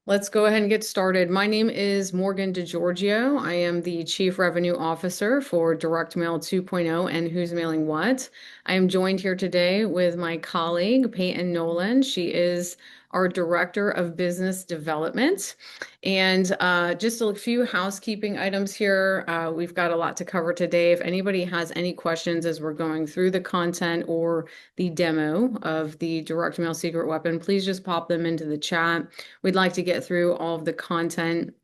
Let's go ahead and get started. My name is Morgan DeGiorgio. I am the Chief Revenue Officer for Direct Mail 2.0 and Who's Mailing What. I am joined here today with my colleague, Peyton Nolan. She is our Director of Business Development. And just a few housekeeping items here. We've got a lot to cover today. If anybody has any questions as we're going through the content or the demo of the Direct Mail Secret Weapon, please just pop them into the chat. We'd like to get through all of the content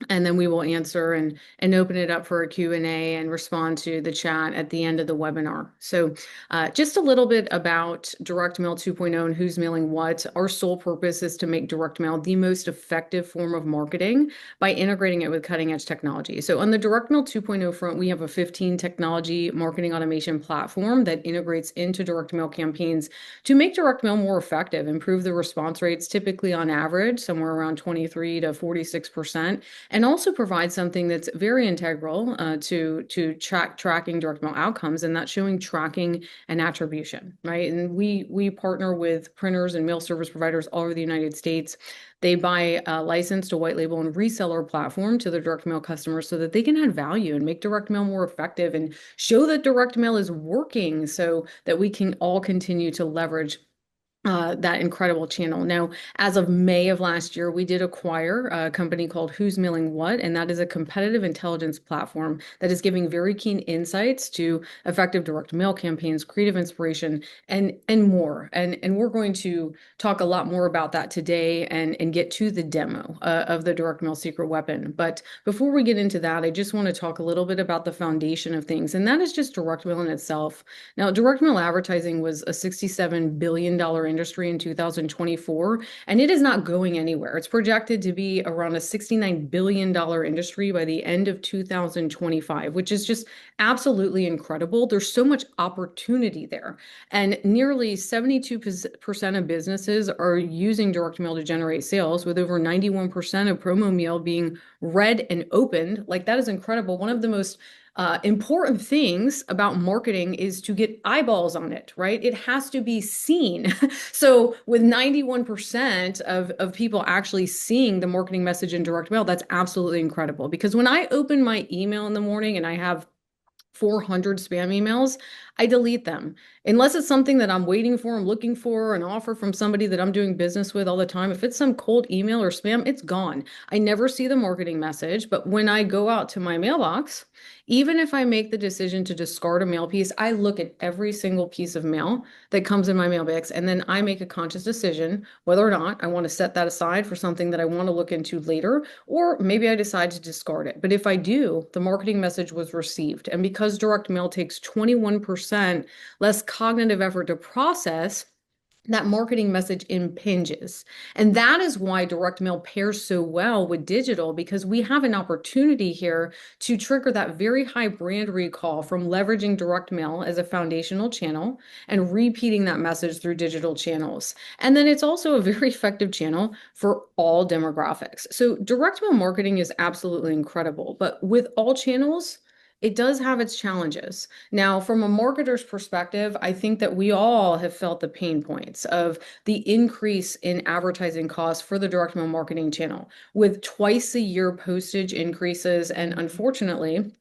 and then we will answer and open it up for a Q&A and respond to the chat at the end of the webinar. So just a little bit about Direct Mail 2.0 and who's mailing what. Our sole purpose is to make direct mail the most effective form of marketing by integrating it with cutting edge technology. So on the Direct Mail 2.0 front, we have a 15 technology marketing automation platform that integrates into direct mail campaigns to make direct mail more effective, improve the response rates, typically on average, somewhere around 23 to 46%, and also provide something that's very integral to tracking direct mail outcomes, and that's showing tracking and attribution, right? And we partner with printers and mail service providers all over the United States. They buy a licensed, a white label, and reseller platform to their direct mail customers so that they can add value and make direct mail more effective and show that direct mail is working so that we can all continue to leverage that incredible channel. Now, as of May of last year, we did acquire a company called Who's Mailing What, and that is a competitive intelligence platform that is giving very keen insights to effective direct mail campaigns, creative inspiration, and more. And we're going to talk a lot more about that today and get to the demo of the direct mail secret weapon. But before we get into that, I just want to talk a little bit about the foundation of things, and that is just direct mail in itself. Now, direct mail advertising was a $67 billion industry in 2024, and it is not going anywhere. It's projected to be around a $69 billion industry by the end of 2025, which is just absolutely incredible. There's so much opportunity there. And nearly 72% of businesses are using direct mail to generate sales, with over 91% of promo mail being read and opened. Like, that is incredible. One of the most important things about marketing is to get eyeballs on it, right? It has to be seen. So with 91% of people actually seeing the marketing message in direct mail, that's absolutely incredible. Because when I open my email in the morning and I have 400 spam emails, I delete them. Unless it's something that I'm waiting for, I'm looking for an offer from somebody that I'm doing business with all the time. If it's some cold email or spam, it's gone. I never see the marketing message, but when I go out to my mailbox, even if I make the decision to discard a mail piece, I look at every single piece of mail that comes in my mailbox, and then I make a conscious decision whether or not I want to set that aside for something that I want to look into later, or maybe I decide to discard it. But if I do, the marketing message was received. And because direct mail takes 21% less cognitive effort to process, that marketing message impinges. And that is why direct mail pairs so well with digital, because we have an opportunity here to trigger that very high brand recall from leveraging direct mail as a foundational channel and repeating that message through digital channels. And then it's also a very effective channel for all demographics. So direct mail marketing is absolutely incredible, but with all channels, it does have its challenges. Now, from a marketer's perspective, I think that we all have felt the pain points of the increase in advertising costs for the direct mail marketing channel, with twice a year postage increases. And unfortunately,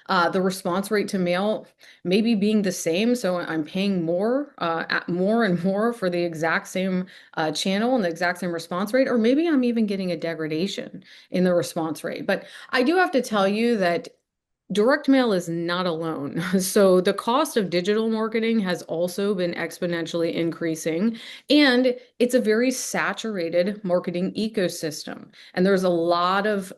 the response rate to mail maybe being the same. So I'm paying more and more for the exact same channel and the exact same response rate, or maybe I'm even getting a degradation in the response rate. But I do have to tell you that direct mail is not alone. So the cost of digital marketing has also been exponentially increasing, and it's a very saturated marketing ecosystem. And there's a lot of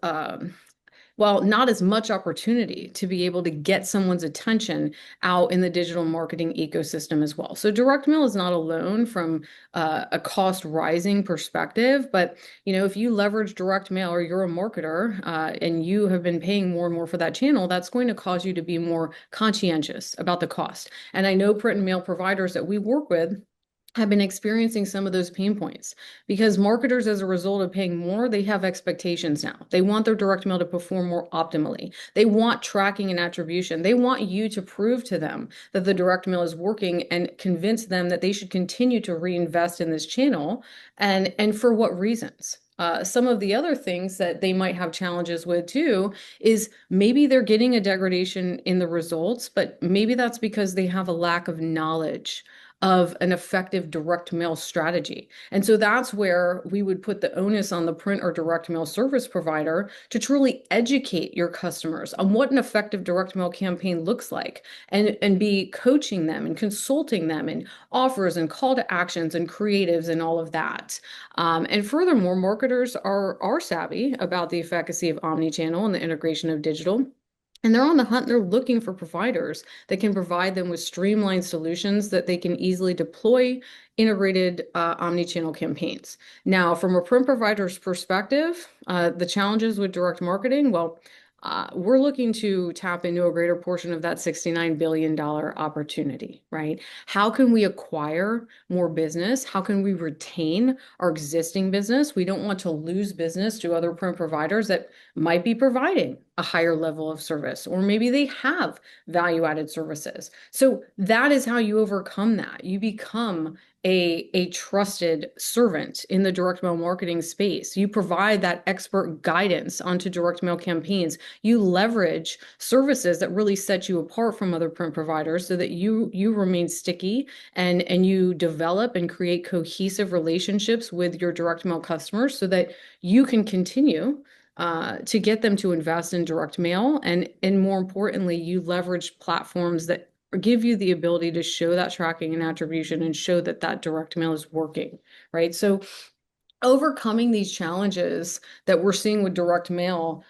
not as much opportunity to be able to get someone's attention out in the digital marketing ecosystem as well. So direct mail is not alone from a cost rising perspective, but if you leverage direct mail or you're a marketer and you have been paying more and more for that channel, that's going to cause you to be more conscientious about the cost. And I know print and mail providers that we work with have been experiencing some of those pain points because marketers, as a result of paying more, they have expectations now. They want their direct mail to perform more optimally. They want tracking and attribution. They want you to prove to them that the direct mail is working and convince them that they should continue to reinvest in this channel. And for what reasons? some of the other things that they might have challenges with too is maybe they're getting a degradation in the results, but maybe that's because they have a lack of knowledge of an effective direct mail strategy. And so that's where we would put the onus on the print or direct mail service provider to truly educate your customers on what an effective direct mail campaign looks like and be coaching them and consulting them in offers and call to actions and creatives and all of that. And furthermore, marketers are savvy about the efficacy of omnichannel and the integration of digital. And they're on the hunt, they're looking for providers that can provide them with streamlined solutions that they can easily deploy integrated omnichannel campaigns. Now, from a print provider's perspective, the challenges with direct marketing, well, we're looking to tap into a greater portion of that $69 billion opportunity, right? How can we acquire more business? How can we retain our existing business? We don't want to lose business to other print providers that might be providing a higher level of service, or maybe they have value-added services. So that is how you overcome that. You become a trusted servant in the direct mail marketing space. You provide that expert guidance onto direct mail campaigns. You leverage services that really set you apart from other print providers so that you remain sticky and you develop and create cohesive relationships with your direct mail customers so that you can continue to get them to invest in direct mail. And more importantly, you leverage platforms that give you the ability to show that tracking and attribution and show that that direct mail is working, right? So overcoming these challenges that we're seeing with direct mail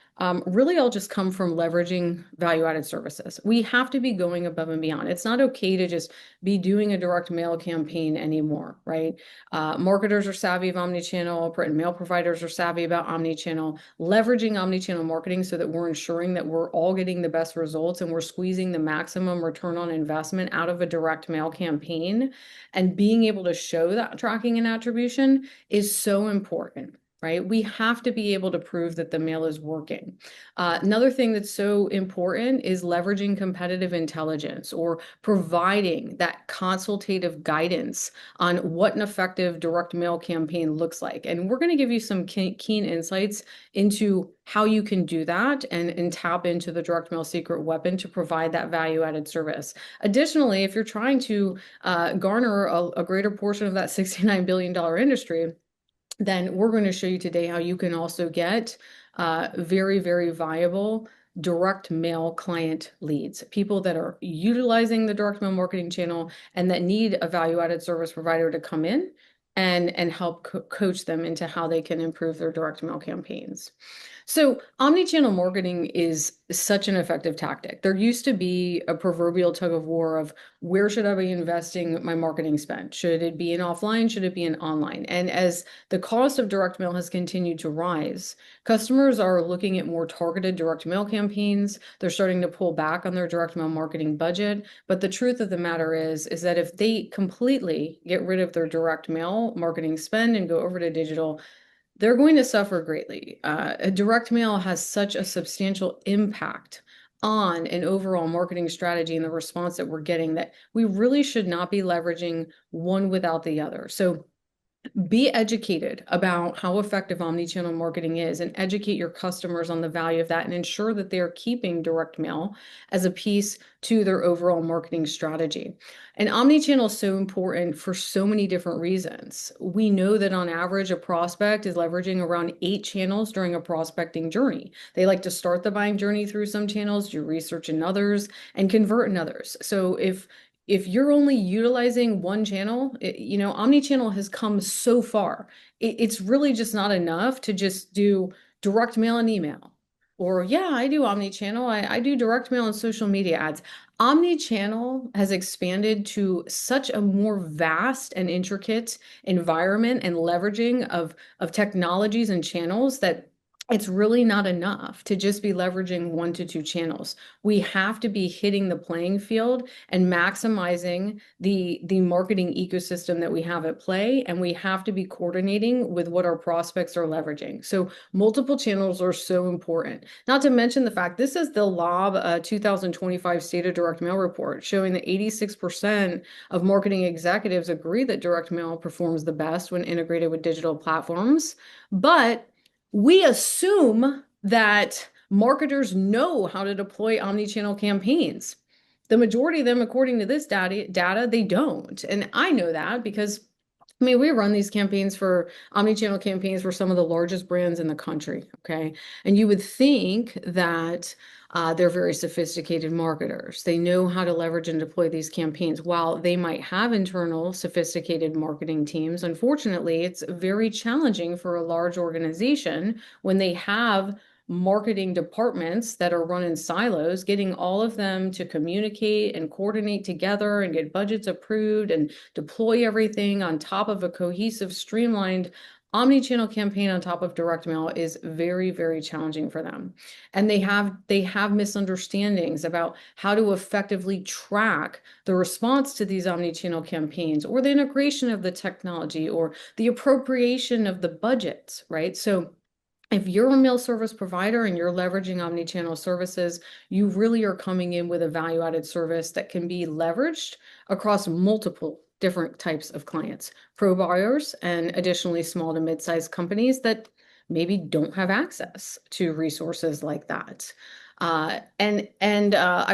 really all just come from leveraging value-added services. We have to be going above and beyond. It's not okay to just be doing a direct mail campaign anymore, right? Marketers are savvy of omnichannel, print and mail providers are savvy about omnichannel, leveraging omnichannel marketing so that we're ensuring that we're all getting the best results and we're squeezing the maximum return on investment out of a direct mail campaign. And being able to show that tracking and attribution is so important, right? We have to be able to prove that the mail is working. Another thing that's so important is leveraging competitive intelligence or providing that consultative guidance on what an effective direct mail campaign looks like. And we're going to give you some keen insights into how you can do that and tap into the direct mail secret weapon to provide that value-added service. Additionally, if you're trying to garner a greater portion of that $69 billion industry, then we're going to show you today how you can also get very, very viable direct mail client leads, people that are utilizing the direct mail marketing channel and that need a value-added service provider to come in and help coach them into how they can improve their direct mail campaigns. So omnichannel marketing is such an effective tactic. There used to be a proverbial tug of war of where should I be investing my marketing spend? Should it be in offline? Should it be in online? And as the cost of direct mail has continued to rise, customers are looking at more targeted direct mail campaigns. They're starting to pull back on their direct mail marketing budget. But the truth of the matter is that if they completely get rid of their direct mail marketing spend and go over to digital, they're going to suffer greatly. Direct mail has such a substantial impact on an overall marketing strategy and the response that we're getting that we really should not be leveraging one without the other. So be educated about how effective omnichannel marketing is and educate your customers on the value of that and ensure that they are keeping direct mail as a piece to their overall marketing strategy. And omnichannel is so important for so many different reasons. We know that on average, a prospect is leveraging around 8 channels during a prospecting journey. They like to start the buying journey through some channels, do research in others, and convert in others. So if you're only utilizing one channel, omnichannel has come so far. It's really just not enough to just do direct mail and email. Or, yeah, I do omnichannel. I do direct mail and social media ads. Omnichannel has expanded to such a more vast and intricate environment and leveraging of technologies and channels that it's really not enough to just be leveraging 1 to 2 channels. We have to be hitting the playing field and maximizing the marketing ecosystem that we have at play, and we have to be coordinating with what our prospects are leveraging. So multiple channels are so important. Not to mention the fact this is the LOB 2025 State of Direct Mail report showing that 86% of marketing executives agree that direct mail performs the best when integrated with digital platforms. But we assume that marketers know how to deploy omni-channel campaigns. The majority of them, according to this data, they don't. And I know that because I mean, we run these campaigns for omni-channel campaigns for some of the largest brands in the country, okay? And you would think that they're very sophisticated marketers. They know how to leverage and deploy these campaigns. While they might have internal sophisticated marketing teams, unfortunately, it's very challenging for a large organization when they have marketing departments that are run in silos, getting all of them to communicate and coordinate together and get budgets approved and deploy everything on top of a cohesive, streamlined omni-channel campaign on top of direct mail is very, very challenging for them. And they have misunderstandings about how to effectively track the response to these omni-channel campaigns, or the integration of the technology, or the appropriation of the budgets, right? So if you're a mail service provider and you're leveraging omni-channel services, you really are coming in with a value-added service that can be leveraged across multiple different types of clients, pro buyers, and additionally small to mid-sized companies that maybe don't have access to resources like that. I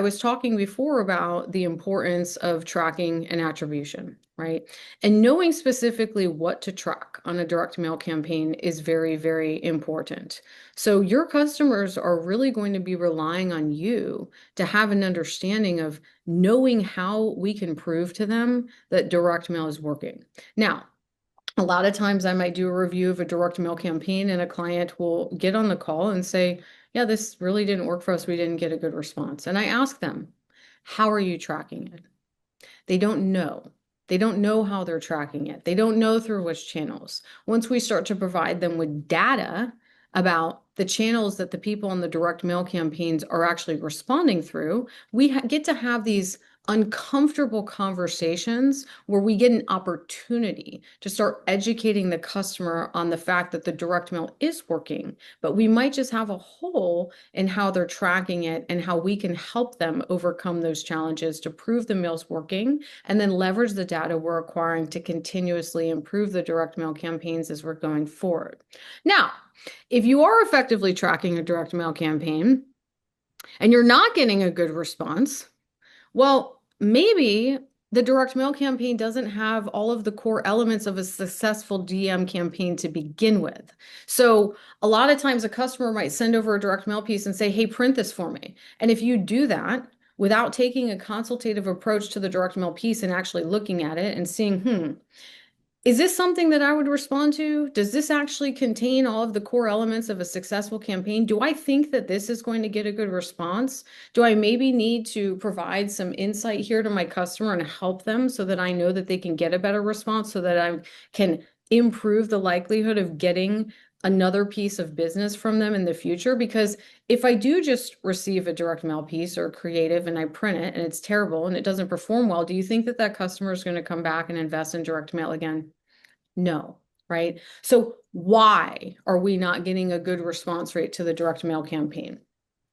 was talking before about the importance of tracking and attribution, right? And knowing specifically what to track on a direct mail campaign is very, very important. So your customers are really going to be relying on you to have an understanding of knowing how we can prove to them that direct mail is working. Now, a lot of times I might do a review of a direct mail campaign and a client will get on the call and say, yeah, this really didn't work for us. We didn't get a good response. And I ask them, how are you tracking it? They don't know. They don't know how they're tracking it. They don't know through which channels. Once we start to provide them with data about the channels that the people on the direct mail campaigns are actually responding through, we get to have these uncomfortable conversations where we get an opportunity to start educating the customer on the fact that the direct mail is working, but we might just have a hole in how they're tracking it and how we can help them overcome those challenges to prove the mail's working, and then leverage the data we're acquiring to continuously improve the direct mail campaigns as we're going forward. Now, if you are effectively tracking a direct mail campaign and you're not getting a good response, well, maybe the direct mail campaign doesn't have all of the core elements of a successful DM campaign to begin with. So a lot of times a customer might send over a direct mail piece and say, hey, print this for me. And if you do that without taking a consultative approach to the direct mail piece and actually looking at it and seeing, is this something that I would respond to? Does this actually contain all of the core elements of a successful campaign? Do I think that this is going to get a good response? Do I maybe need to provide some insight here to my customer and help them so that I know that they can get a better response, so that I can improve the likelihood of getting another piece of business from them in the future? Because if I do just receive a direct mail piece or creative and I print it and it's terrible and it doesn't perform well, do you think that that customer is going to come back and invest in direct mail again? No, right? So why are we not getting a good response rate to the direct mail campaign?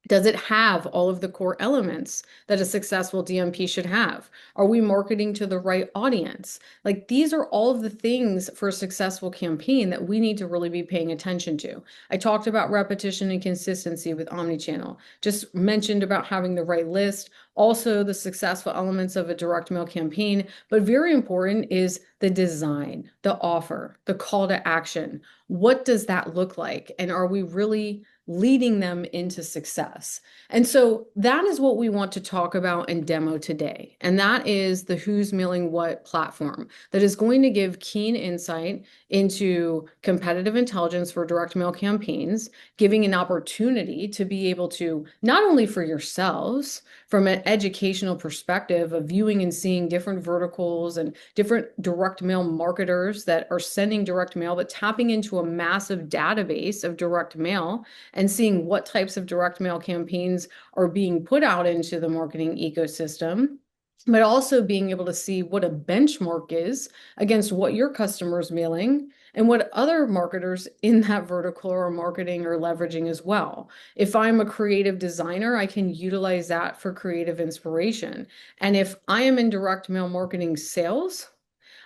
Does it have all of the core elements that a successful DMP should have? Are we marketing to the right audience? Like, these are all of the things for a successful campaign that we need to really be paying attention to. I talked about repetition and consistency with omnichannel, just mentioned about having the right list, also the successful elements of a direct mail campaign, but very important is the design, the offer, the call to action. What does that look like? And are we really leading them into success. And so that is what we want to talk about and demo today. And that is the Who's Mailing What platform that is going to give keen insight into competitive intelligence for direct mail campaigns, giving an opportunity to be able to not only for yourselves, from an educational perspective of viewing and seeing different verticals and different direct mail marketers that are sending direct mail, but tapping into a massive database of direct mail and seeing what types of direct mail campaigns are being put out into the marketing ecosystem, but also being able to see what a benchmark is against what your customer's mailing and what other marketers in that vertical are marketing or leveraging as well. If I'm a creative designer, I can utilize that for creative inspiration. And if I am in direct mail marketing sales,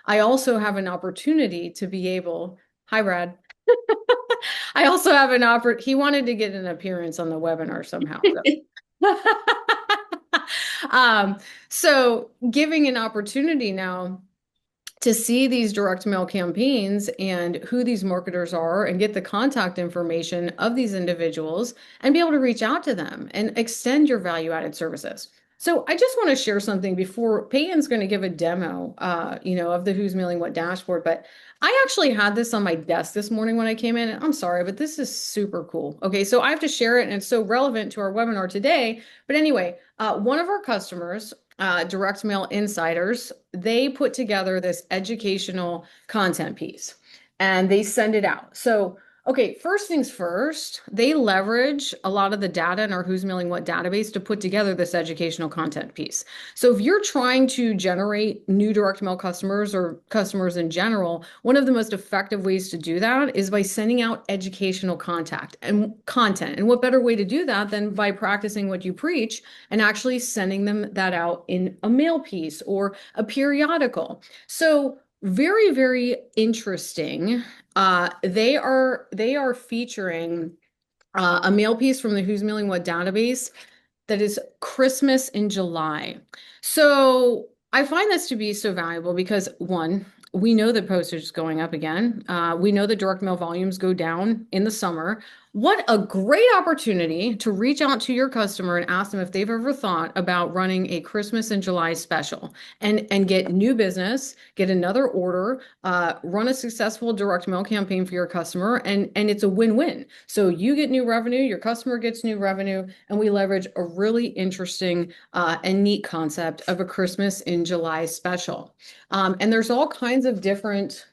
I also have an opportunity to be able, hi, Brad. I also have an he wanted to get an appearance on the webinar somehow. So. um, so giving an opportunity now to see these direct mail campaigns and who these marketers are and get the contact information of these individuals and be able to reach out to them and extend your value added services. So I just want to share something before Peyton's going to give a demo, of the Who's Mailing What dashboard. But I actually had this on my desk this morning when I came in. And I'm sorry, but this is super cool. Okay, so I have to share it, and it's so relevant to our webinar today. But anyway, one of our customers, Direct Mail Insiders, they put together this educational content piece and they send it out. So, okay, first things first, they leverage a lot of the data in our Who's Mailing What database to put together this educational content piece. So if you're trying to generate new direct mail customers or customers in general, one of the most effective ways to do that is by sending out educational contact and content. And what better way to do that than by practicing what you preach and actually sending them that out in a mail piece or a periodical. So very, very interesting. They are featuring a mail piece from the Who's Mailing What database that is Christmas in July. So I find this to be so valuable because one, we know that postage is going up again. We know that direct mail volumes go down in the summer. What a great opportunity to reach out to your customer and ask them if they've ever thought about running a Christmas in July special and get new business, get another order, run a successful direct mail campaign for your customer, and it's a win-win. So you get new revenue, your customer gets new revenue, and we leverage a really interesting and neat concept of a Christmas in July special. And there's all kinds of different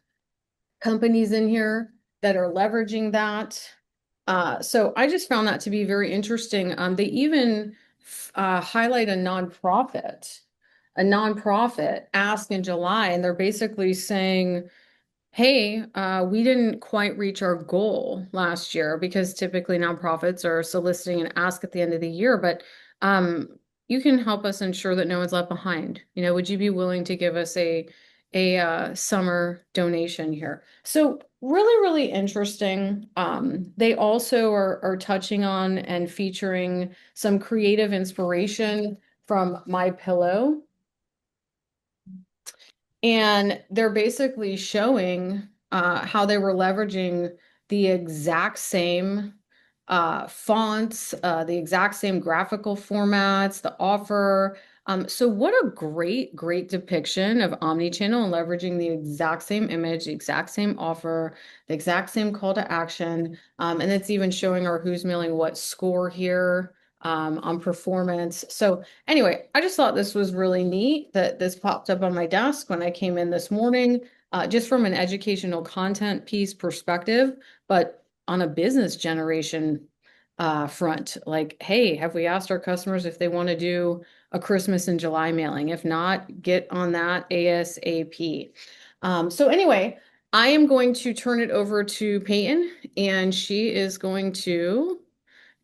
companies in here that are leveraging that. So I just found that to be very interesting. They even highlight a nonprofit Ask in July, and they're basically saying, hey, we didn't quite reach our goal last year because typically nonprofits are soliciting an ask at the end of the year, but you can help us ensure that no one's left behind. Would you be willing to give us a summer donation here? So really, really interesting. They also are touching on and featuring some creative inspiration from My Pillow. And they're basically showing how they were leveraging the exact same fonts, the exact same graphical formats, the offer. So what a great, great depiction of omnichannel and leveraging the exact same image, the exact same offer, the exact same call to action. And it's even showing our Who's Mailing What score here on performance. So anyway, I just thought this was really neat that this popped up on my desk when I came in this morning, just from an educational content piece perspective, but on a business generation front, like, hey, have we asked our customers if they want to do a Christmas in July mailing? If not, get on that ASAP. So anyway, I am going to turn it over to Peyton, and she is going to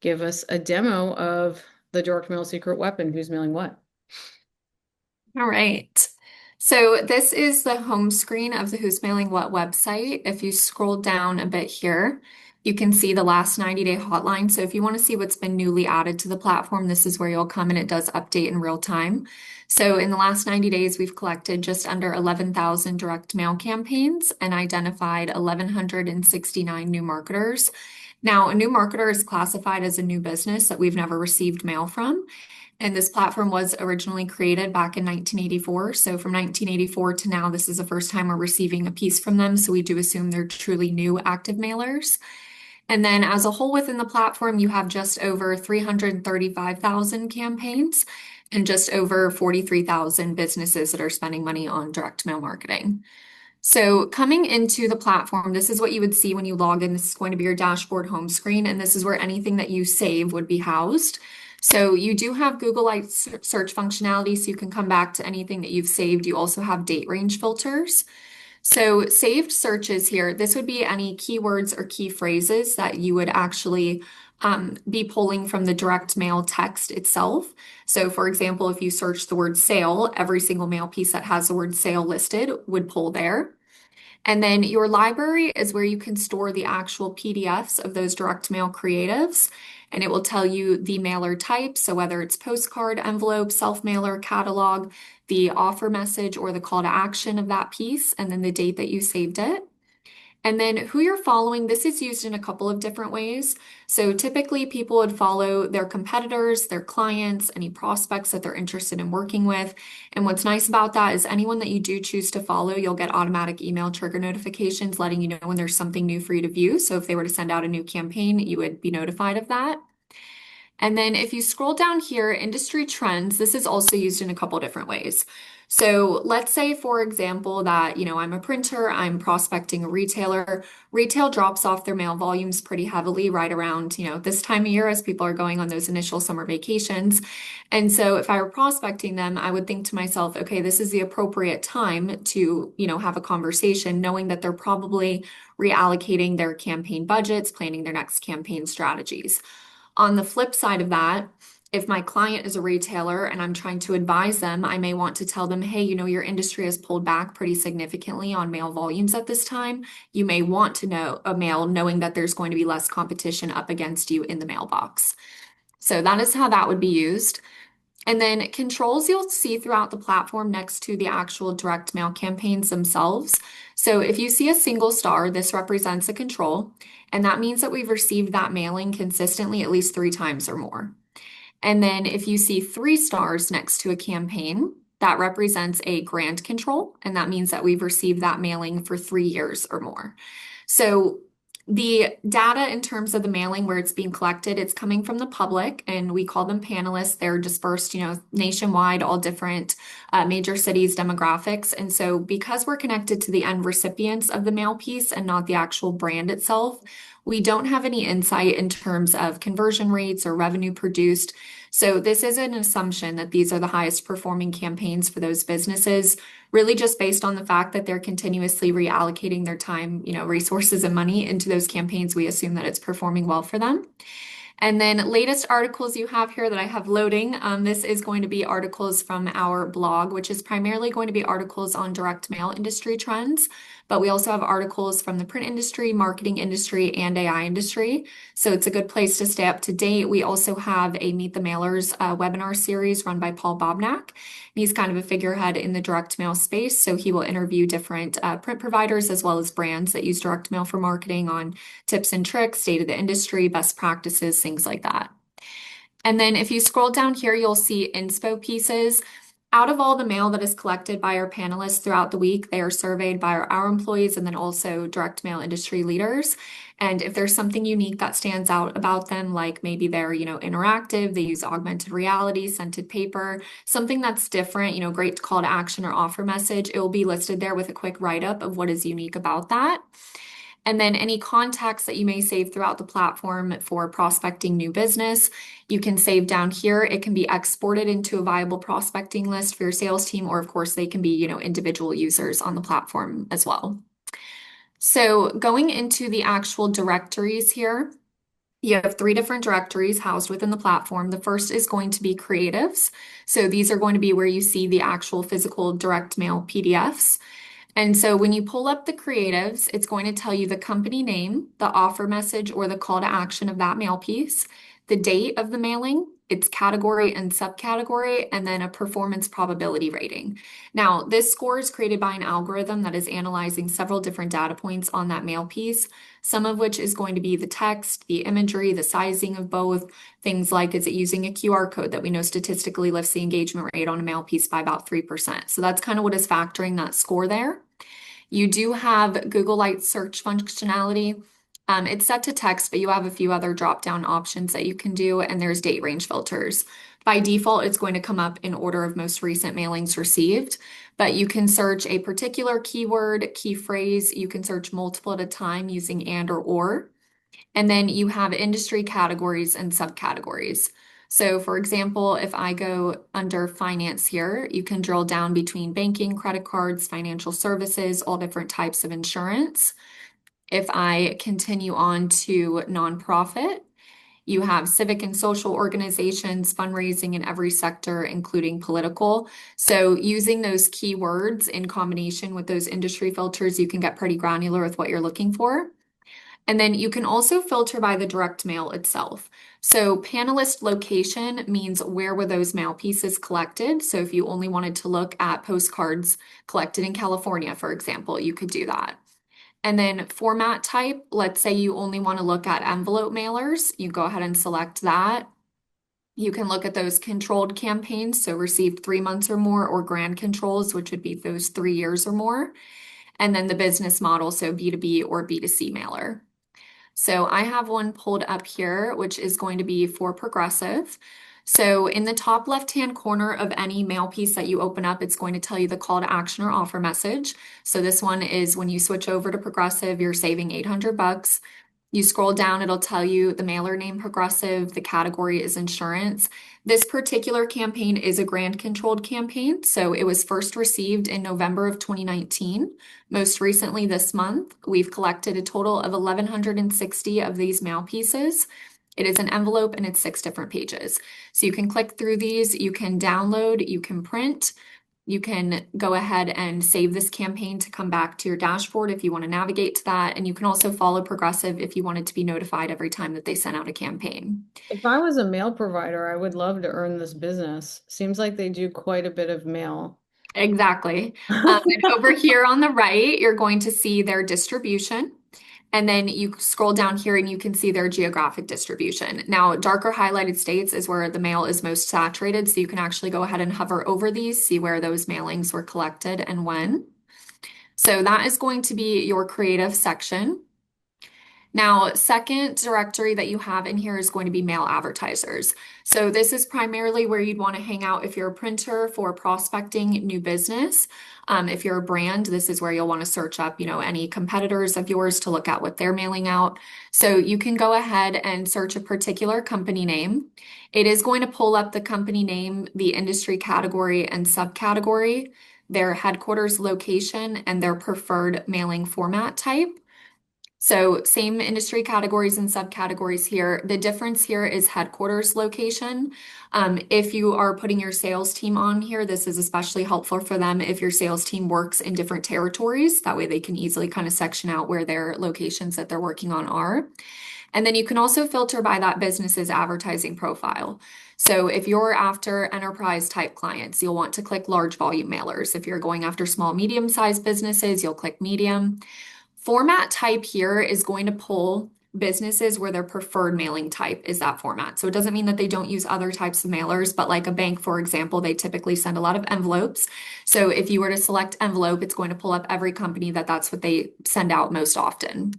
give us a demo of the direct mail secret weapon, Who's Mailing What. All right. So this is the home screen of the Who's Mailing What website. If you scroll down a bit here, You can see the last 90-day hotline. So if you want to see what's been newly added to the platform, this is where you'll come and it does update in real time. So in the last 90 days, we've collected just under 11,000 direct mail campaigns and identified 1,169 new marketers. Now, a new marketer is classified as a new business that we've never received mail from. And this platform was originally created back in 1984. So from 1984 to now, this is the first time we're receiving a piece from them. So we do assume they're truly new active mailers. And then as a whole within the platform, you have just over 335,000 campaigns and just over 43,000 businesses that are spending money on direct mail marketing. So coming into the platform, this is what you would see when you log in. This is going to be your dashboard home screen, and this is where anything that you save would be housed. So you do have Google Light search functionality, so you can come back to anything that you've saved. You also have date range filters. So saved searches here, this would be any keywords or key phrases that you would actually be pulling from the direct mail text itself. So for example, if you search the word sale, every single mail piece that has the word sale listed would pull there. And then your library is where you can store the actual PDFs of those direct mail creatives. And it will tell you the mailer type. So whether it's postcard, envelope, self-mailer, catalog, the offer message, or the call to action of that piece, and then the date that you saved it. And then who you're following, this is used in a couple of different ways. So typically people would follow their competitors, their clients, any prospects that they're interested in working with. And what's nice about that is anyone that you do choose to follow, you'll get automatic email trigger notifications letting you know when there's something new for you to view. So if they were to send out a new campaign, you would be notified of that. And then if you scroll down here, industry trends, this is also used in a couple different ways. So let's say, for example, that, I'm a printer, I'm prospecting a retailer. Retail drops off their mail volumes pretty heavily right around, this time of year as people are going on those initial summer vacations. And so if I were prospecting them, I would think to myself, okay, this is the appropriate time to, have a conversation, knowing that they're probably reallocating their campaign budgets, planning their next campaign strategies. On the flip side of that, if my client is a retailer and I'm trying to advise them, I may want to tell them, hey, your industry has pulled back pretty significantly on mail volumes at this time. You may want to know a mail knowing that there's going to be less competition up against you in the mailbox. So that is how that would be used. And then controls you'll see throughout the platform next to the actual direct mail campaigns themselves. So if you see a single star, this represents a control, and that means that we've received that mailing consistently at least 3 times or more. And then if you see 3 stars next to a campaign, that represents a grand control, and that means that we've received that mailing for 3 years or more. So the data in terms of the mailing where it's being collected, it's coming from the public, and we call them panelists. They're dispersed, nationwide, all different major cities, demographics. And so because we're connected to the end recipients of the mail piece and not the actual brand itself, we don't have any insight in terms of conversion rates or revenue produced. So this is an assumption that these are the highest performing campaigns for those businesses, really just based on the fact that they're continuously reallocating their time, resources and money into those campaigns. We assume that it's performing well for them. And then latest articles you have here that I have loading. This is going to be articles from our blog, which is primarily going to be articles on direct mail industry trends. But we also have articles from the print industry, marketing industry, and AI industry. So it's a good place to stay up to date. We also have a Meet the Mailers webinar series run by Paul Bobnak. He's kind of a figurehead in the direct mail space. So he will interview different print providers as well as brands that use direct mail for marketing on tips and tricks, state of the industry, best practices, things like that. And then if you scroll down here, you'll see inspo pieces. Out of all the mail that is collected by our panelists throughout the week, they are surveyed by our employees and then also direct mail industry leaders. And if there's something unique that stands out about them, like maybe they're, interactive, they use augmented reality, scented paper, something that's different, great call to action or offer message, it will be listed there with a quick write-up of what is unique about that. And then any contacts that you may save throughout the platform for prospecting new business, you can save down here. It can be exported into a viable prospecting list for your sales team, or of course they can be, individual users on the platform as well. So going into the actual directories here, you have 3 different directories housed within the platform. The first is going to be creatives. So these are going to be where you see the actual physical direct mail PDFs. And so when you pull up the creatives, it's going to tell you the company name, the offer message, or the call to action of that mail piece, the date of the mailing, its category and subcategory, and then a performance probability rating. Now, this score is created by an algorithm that is analyzing several different data points on that mail piece, some of which is going to be the text, the imagery, the sizing of both, things like is it using a QR code that we know statistically lifts the engagement rate on a mail piece by about 3%. So that's kind of what is factoring that score there. You do have Google Light search functionality. It's set to text, but you have a few other drop-down options that you can do, and there's date range filters. By default, it's going to come up in order of most recent mailings received, but you can search a particular keyword, key phrase. You can search multiple at a time using and or. And then you have industry categories and subcategories. So, for example, if I go under finance here, you can drill down between banking, credit cards, financial services, all different types of insurance. If I continue on to nonprofit, you have civic and social organizations, fundraising in every sector, including political. So, using those keywords in combination with those industry filters, you can get pretty granular with what you're looking for. And then you can also filter by the direct mail itself. So panelist location means where were those mail pieces collected. So if you only wanted to look at postcards collected in California, for example, you could do that. And then format type, let's say you only want to look at envelope mailers, you go ahead and select that. You can look at those controlled campaigns, so received 3 months or more, or grand controls, which would be those 3 years or more. And then the business model, so B2B or B2C mailer. So I have one pulled up here, which is going to be for Progressive. So in the top left-hand corner of any mail piece that you open up, it's going to tell you the call to action or offer message. So this one is when you switch over to Progressive, you're saving 800 bucks. You scroll down, it'll tell you the mailer name Progressive, the category is insurance. This particular campaign is a grant controlled campaign. So it was first received in November of 2019. Most recently this month, we've collected a total of 1,160 of these mail pieces. It is an envelope and it's 6 different pages. So you can click through these, you can download, you can print. You can go ahead and save this campaign to come back to your dashboard if you want to navigate to that. And you can also follow Progressive if you wanted to be notified every time that they sent out a campaign. If I was a mail provider, I would love to earn this business. Seems like they do quite a bit of mail. Exactly. And over here on the right, you're going to see their distribution. And then you scroll down here and you can see their geographic distribution. Now, darker highlighted states is where the mail is most saturated. So you can actually go ahead and hover over these, see where those mailings were collected and when. So that is going to be your creative section. Now, second directory that you have in here is going to be mail advertisers. So this is primarily where you'd want to hang out if you're a printer for prospecting new business. If you're a brand, this is where you'll want to search up, any competitors of yours to look at what they're mailing out. So you can go ahead and search a particular company name. It is going to pull up the company name, the industry category and subcategory, their headquarters location, and their preferred mailing format type. So same industry categories and subcategories here. The difference here is headquarters location. If you are putting your sales team on here, this is especially helpful for them if your sales team works in different territories. That way they can easily kind of section out where their locations that they're working on are. And then you can also filter by that business's advertising profile. So if you're after enterprise type clients, you'll want to click large volume mailers. If you're going after small, medium-sized businesses, you'll click medium. Format type here is going to pull businesses where their preferred mailing type is that format. So it doesn't mean that they don't use other types of mailers, but like a bank, for example, they typically send a lot of envelopes. So if you were to select envelope, it's going to pull up every company that's what they send out most often.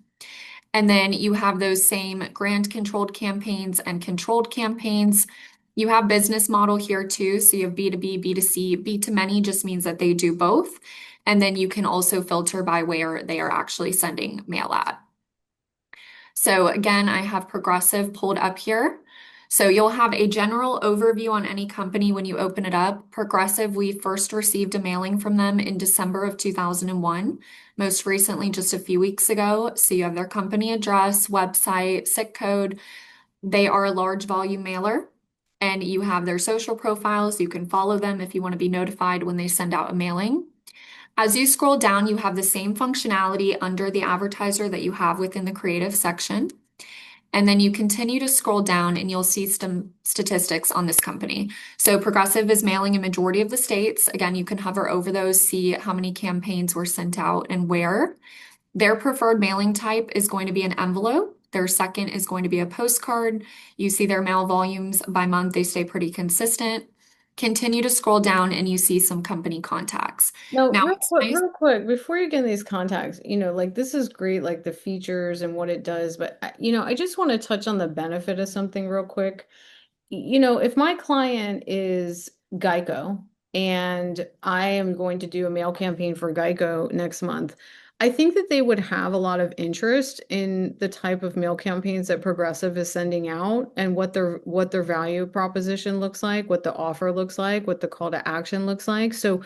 And then you have those same grant controlled campaigns and controlled campaigns. You have business model here too. So you have B2B, B2C, B2Many just means that they do both. And then you can also filter by where they are actually sending mail at. So again, I have Progressive pulled up here. So you'll have a general overview on any company when you open it up. Progressive, we first received a mailing from them in December of 2001, most recently just a few weeks ago. So you have their company address, website, SIC code. They are a large volume mailer. And you have their social profiles. You can follow them if you want to be notified when they send out a mailing. As you scroll down, you have the same functionality under the advertiser that you have within the creative section. And then you continue to scroll down and you'll see some statistics on this company. So Progressive is mailing a majority of the states. Again, you can hover over those, see how many campaigns were sent out and where. Their preferred mailing type is going to be an envelope. Their second is going to be a postcard. You see their mail volumes by month, they stay pretty consistent. Continue to scroll down and you see some company contacts. No, Now, it's nice. real quick, before you get in these contacts, like this is great, like the features and what it does, but I just want to touch on the benefit of something real quick. If my client is Geico and I am going to do a mail campaign for Geico next month, I think that they would have a lot of interest in the type of mail campaigns that Progressive is sending out and what their value proposition looks like, what the offer looks like, what the call to action looks like. So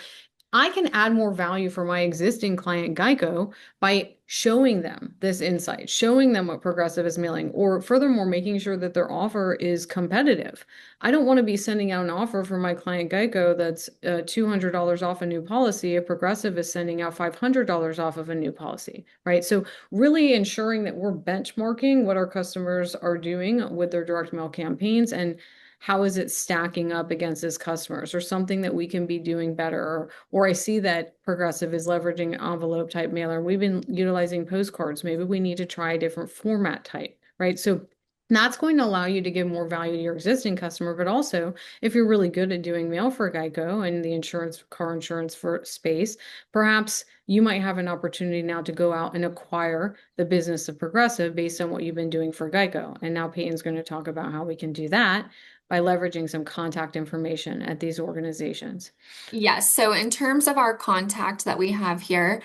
I can add more value for my existing client Geico by showing them this insight, showing them what Progressive is mailing, or furthermore, making sure that their offer is competitive. I don't want to be sending out an offer for my client Geico that's $200 off a new policy if Progressive is sending out $500 off of a new policy, right? So, really ensuring that we're benchmarking what our customers are doing with their direct mail campaigns and how is it stacking up against its customers or something that we can be doing better or I see that Progressive is leveraging envelope type mailer. We've been utilizing postcards. Maybe we need to try a different format type, right? So that's going to allow you to give more value to your existing customer, but also if you're really good at doing mail for Geico and the insurance, car insurance for space, perhaps you might have an opportunity now to go out and acquire the business of Progressive based on what you've been doing for Geico. And now Peyton's going to talk about how we can do that by leveraging some contact information at these organizations. Yes. So in terms of our contact that we have here,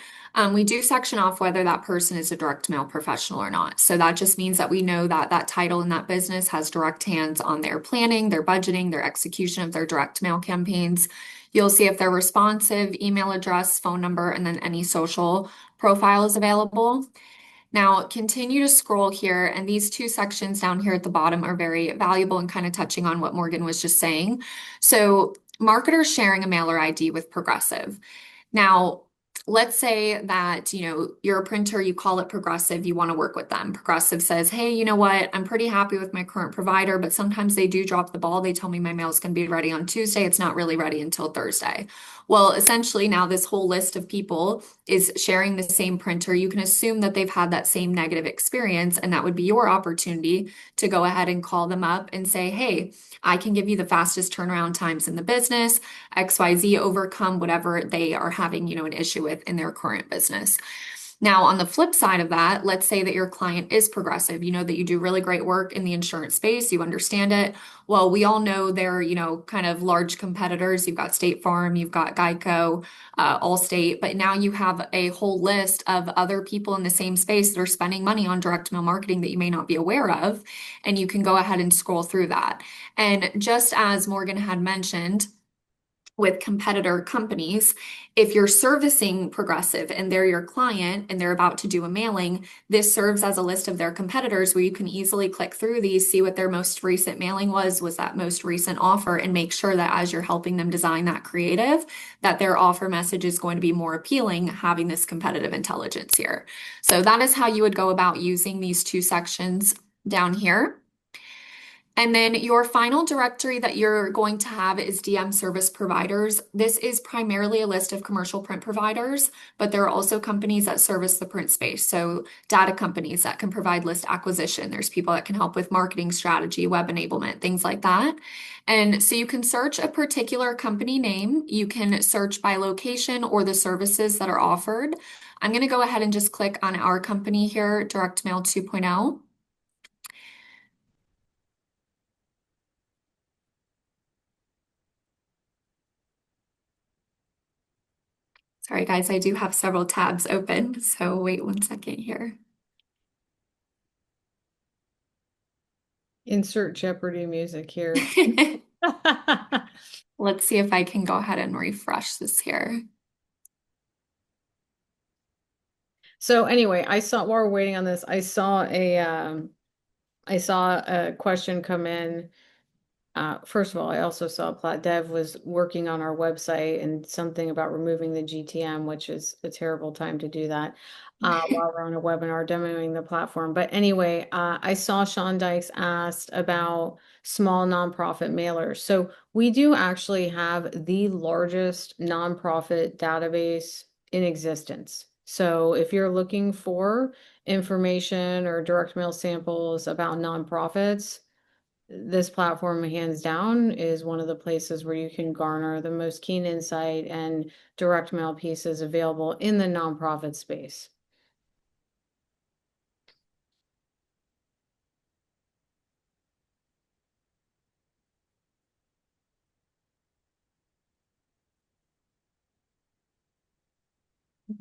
we do section off whether that person is a direct mail professional or not. So that just means that we know that that title in that business has direct hands on their planning, their budgeting, their execution of their direct mail campaigns. You'll see if they're responsive, email address, phone number, and then any social profile is available. Now, continue to scroll here, and these two sections down here at the bottom are very valuable and kind of touching on what Morgan was just saying. So, marketers sharing a mailer ID with Progressive. Now, let's say that, you're a printer, you call it Progressive, you want to work with them. Progressive says, "Hey, you know what? I'm pretty happy with my current provider, but sometimes they do drop the ball. They tell me my mail's going to be ready on Tuesday. It's not really ready until Thursday." Well, essentially, now this whole list of people is sharing the same printer. You can assume that they've had that same negative experience, and that would be your opportunity to go ahead and call them up and say, "Hey, I can give you the fastest turnaround times in the business. XYZ overcome whatever they are having, an issue with in their current business." Now, on the flip side of that, let's say that your client is Progressive. You know that you do really great work in the insurance space, you understand it. Well, we all know they're, kind of large competitors. You've got State Farm, you've got Geico, Allstate, but now you have a whole list of other people in the same space that are spending money on direct mail marketing that you may not be aware of, and you can go ahead and scroll through that. And just as Morgan had mentioned, with competitor companies, if you're servicing Progressive and they're your client and they're about to do a mailing, this serves as a list of their competitors where you can easily click through these, see what their most recent mailing was that most recent offer, and make sure that as you're helping them design that creative, that their offer message is going to be more appealing, having this competitive intelligence here. So that is how you would go about using these two sections down here. And then your final directory that you're going to have is DM service providers. This is primarily a list of commercial print providers, but there are also companies that service the print space. So data companies that can provide list acquisition. There's people that can help with marketing strategy, web enablement, things like that. And so you can search a particular company name. You can search by location or the services that are offered. I'm going to go ahead and just click on our company here, Direct Mail 2.0. Sorry, guys, I do have several tabs open, so wait one second here. Insert Jeopardy music here. Let's see if I can go ahead and refresh this here. So anyway, I saw while we're waiting on this, I saw a question come in First of all, I also saw Dev was working on our website and something about removing the GTM, which is a terrible time to do that while we're on a webinar demoing the platform. But anyway, I saw Sean Dykes asked about small nonprofit mailers. So we do actually have the largest nonprofit database in existence. So if you're looking for information or direct mail samples about nonprofits, this platform, hands down, is one of the places where you can garner the most keen insight and direct mail pieces available in the nonprofit space.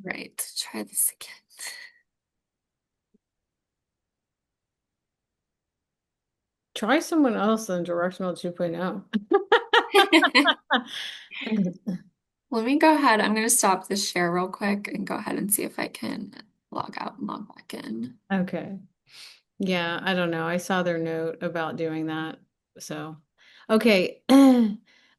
Right, try this Try someone else than direct mail 2.0. again. Let me go ahead. I'm going to stop this share real quick and go ahead and see if I can log out and log back in. Okay. Yeah, I don't know. I saw their note about doing that. So, okay.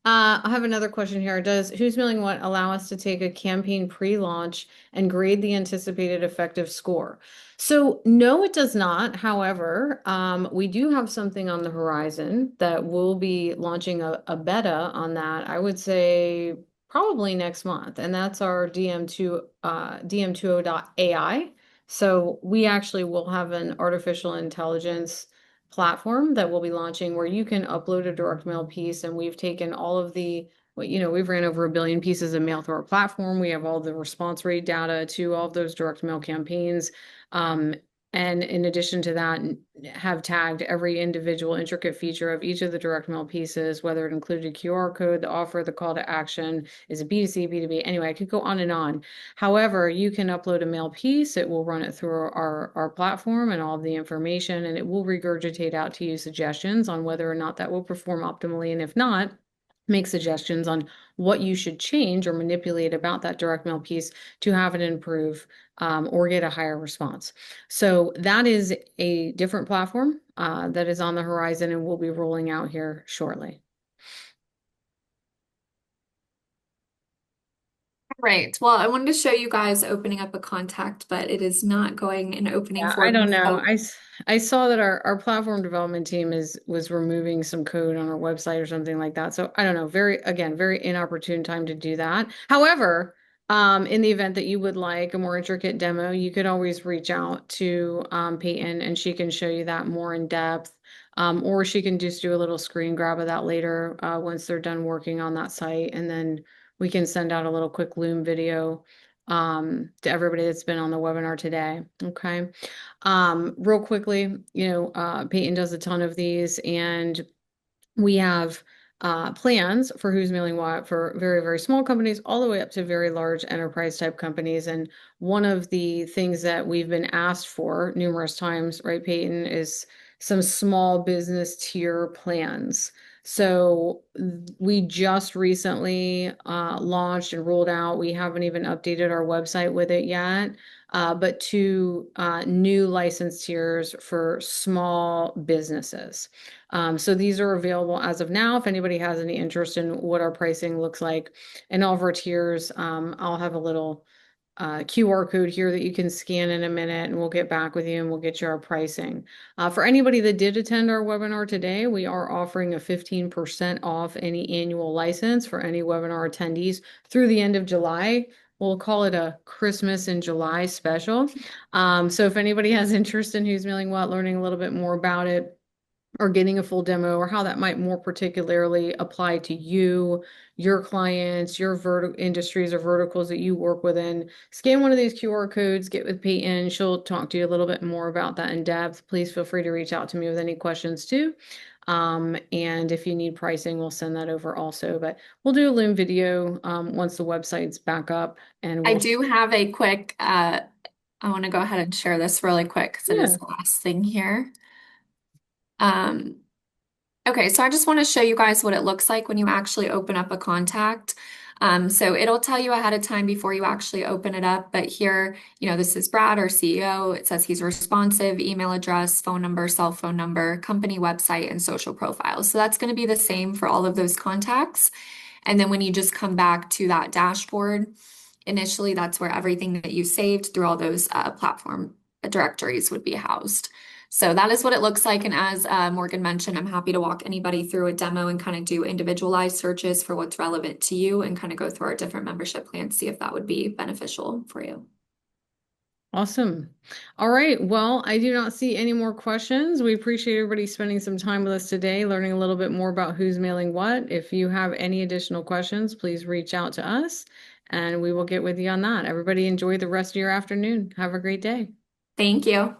I have another question here. Does Who's Milling What allow us to take a campaign pre-launch and grade the anticipated effective score? So, no, it does not. However, we do have something on the horizon that will be launching a beta on that. I would say probably next month, and that's our DM20.ai. So we actually will have an artificial intelligence platform that we'll be launching where you can upload a direct mail piece, and we've taken all of the, well, we've ran over 1 billion pieces of mail through our platform. We have all the response rate data to all of those direct mail campaigns. Um, and in addition to that, have tagged every individual intricate feature of each of the direct mail pieces, whether it included QR code, the offer, the call to action, is it B2C, B2B? Anyway, I could go on and on. However, you can upload a mail piece, it will run it through our platform and all of the information, and it will regurgitate out to you suggestions on whether or not that will perform optimally. And if not, make suggestions on what you should change or manipulate about that direct mail piece to have it improve or get a higher response. So that is a different platform that is on the horizon and will be rolling out here shortly. Right. Well, I wanted to show you guys opening up a contact, but it is not going and opening Yeah, for I me. don't know. So I saw that our platform development team was removing some code on our website or something like that. So I don't know. Very inopportune time to do that. However, in the event that you would like a more intricate demo, you could always reach out to Peyton and she can show you that more in depth. Or she can just do a little screen grab of that later once they're done working on that site, and then we can send out a little quick Loom video to everybody that's been on the webinar today. Okay. Real quickly, Peyton does a ton of these, and we have plans for Who's Mailing What for very, very small companies all the way up to very large enterprise type companies. And one of the things that we've been asked for numerous times, right, Peyton, is some small business tier plans. So we just recently launched and rolled out. We haven't even updated our website with it yet, but two new license tiers for small businesses. So these are available as of now. If anybody has any interest in what our pricing looks like and all of our tiers, I'll have a little QR code here that you can scan in a minute, and we'll get back with you and we'll get you our pricing. For anybody that did attend our webinar today, we are offering a 15% off any annual license for any webinar attendees through the end of July. We'll call it a Christmas in July special. So if anybody has interest in Who's Mailing What, learning a little bit more about it, or getting a full demo, or how that might more particularly apply to you, your clients, your industries or verticals that you work within, scan one of these QR codes, get with Peyton. She'll talk to you a little bit more about that in depth. Please feel free to reach out to me with any questions too. And if you need pricing, we'll send that over also. But we'll do a Loom video once the website's back up, and I we'll, do have a quick, I want to go ahead and share this really quick because it yeah. is the last thing here. Um, okay, so I just want to show you guys what it looks like when you actually open up a contact. So it'll tell you ahead of time before you actually open it up. But here, this is Brad, our CEO. It says he's responsive, email address, phone number, cell phone number, company website, and social profiles. So that's going to be the same for all of those contacts. And then when you just come back to that dashboard, initially that's where everything that you saved through all those platform directories would be housed. So that is what it looks like. And as Morgan mentioned, I'm happy to walk anybody through a demo and kind of do individualized searches for what's relevant to you and kind of go through our different membership plans, see if that would be beneficial for you. Awesome. All right. Well, I do not see any more questions. We appreciate everybody spending some time with us today, learning a little bit more about who's mailing what. If you have any additional questions, please reach out to us and we will get with you on that. Everybody enjoy the rest of your afternoon. Have a great day. Thank you.